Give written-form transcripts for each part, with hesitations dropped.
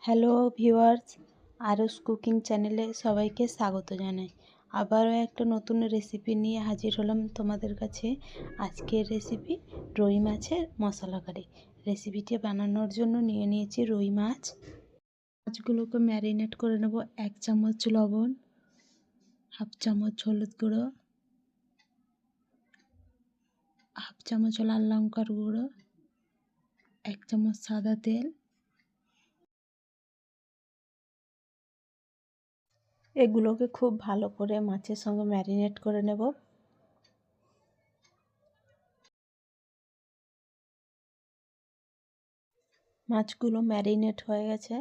Hello viewers, আরস cooking চ্যানেলে সবাইকে স্বাগত জানাই। আবারও একটা নতুন রেসিপি নিয়ে হাজির হলাম তোমাদের কাছে। আজকের রেসিপি রুই মাছের মশলা কারি। রেসিপিটি বানানোর জন্য নিয়ে নিয়েছি রুই মাছ। মাছগুলোকে ম্যারিনেট করে নেব। 1 চামচ লবণ, হাফ চামচ হলুদ গুঁড়ো, হাফ চামচ লাল লঙ্কার গুঁড়ো, 1 চামচ সাদা তেল। এগুলোকে খুব ভালো করে মাছের সঙ্গে ম্যারিনেট করে নেব। মাছগুলো ম্যারিনেট হয়ে গেছে।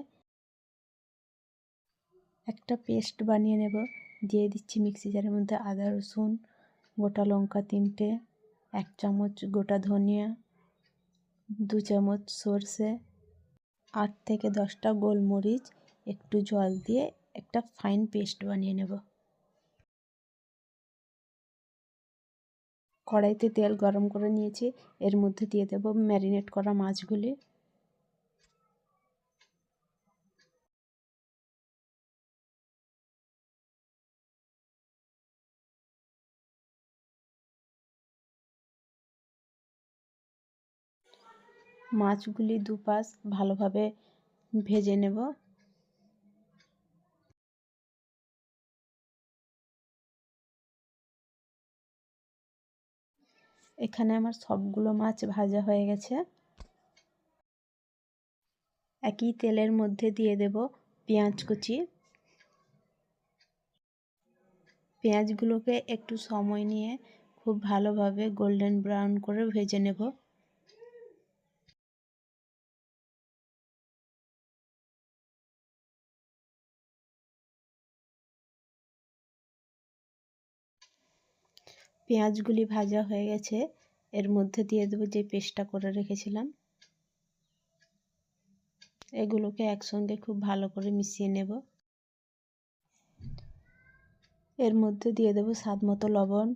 একটা পেস্ট বানিয়ে নেব। দিয়ে দিচ্ছি মিক্সি জারের মধ্যে আদা রসুন, গোটা লঙ্কা 3টে, 1 চামচ গোটা ধনিয়া, 2 চামচ সর্ষে, 8 থেকে 10টা গোলমরিচ, একটু জল দিয়ে একটা ফাইন পেস্ট বানিয়ে নেব। কড়াইতে তেল গরম করে নিয়েছি, এর মধ্যে দিয়ে দেব ম্যারিনেট করা মাছগুলি। মাছগুলি দুপাশ ভালোভাবে ভেজে নেব। এখানে আমার সবগুলো মাছ ভাজা হয়ে গেছে। একই তেলের মধ্যে দিয়ে দেব পেঁয়াজ কুচি। পেঁয়াজগুলোকে একটু সময় নিয়ে খুব ভালোভাবে গোল্ডেন ব্রাউন করে ভেজে নেব। পেঁয়াজগুলি ভাজা হয়ে গেছে, এর মধ্যে দিয়ে দেবো যে পেস্টটা করে রেখেছিলাম। এগুলোকে একসঙ্গে খুব ভালো করে মিশিয়ে নেব। এর মধ্যে দিয়ে দেবো স্বাদ মতো লবণ,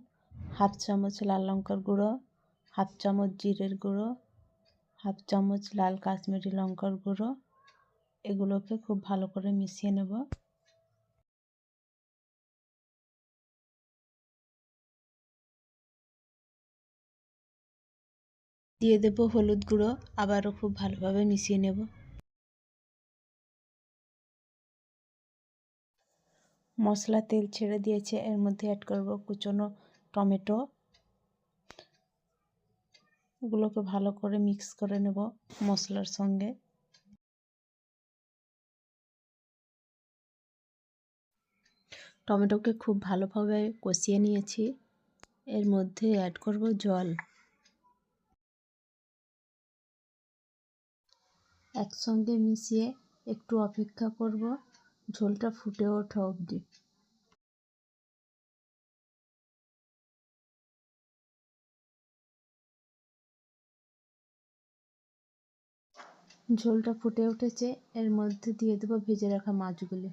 হাফ চামচ লাল লঙ্কার গুঁড়ো, হাফ চামচ জিরের গুঁড়ো, হাফ চামচ লাল কাশ্মীরি লঙ্কার গুঁড়ো। এগুলোকে খুব ভালো করে মিশিয়ে নেব। দিয়ে দেব হলুদ গুঁড়ো, আবারও খুব ভালোভাবে মিশিয়ে নেব। মশলা তেল ছেড়ে দিয়েছে, এর মধ্যে অ্যাড করব কুচনো টমেটো। এগুলোকে ভালো করে মিক্স করে নেব মশলার সঙ্গে। টমেটোকে খুব ভালোভাবে কষিয়ে নিয়েছি, এর মধ্যে অ্যাড করব জল। একসঙ্গে মিশিয়ে একটু অপেক্ষা করব ঝোলটা ফুটে ওঠা অবধি। ঝোলটা ফুটে উঠেছে, এর মধ্যে দিয়ে দেবো ভেজে রাখা মাছগুলি।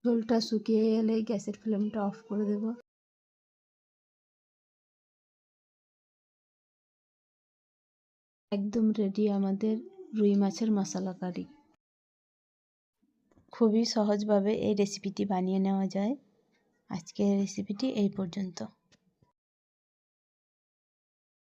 ঝোলটা শুকিয়ে এলে গ্যাসের ফ্লেমটা অফ করে দেব। একদম রেডি আমাদের রুই মাছের মশলা কারি। খুবই সহজভাবে এই রেসিপিটি বানিয়ে নেওয়া যায়। আজকের রেসিপিটি এই পর্যন্ত।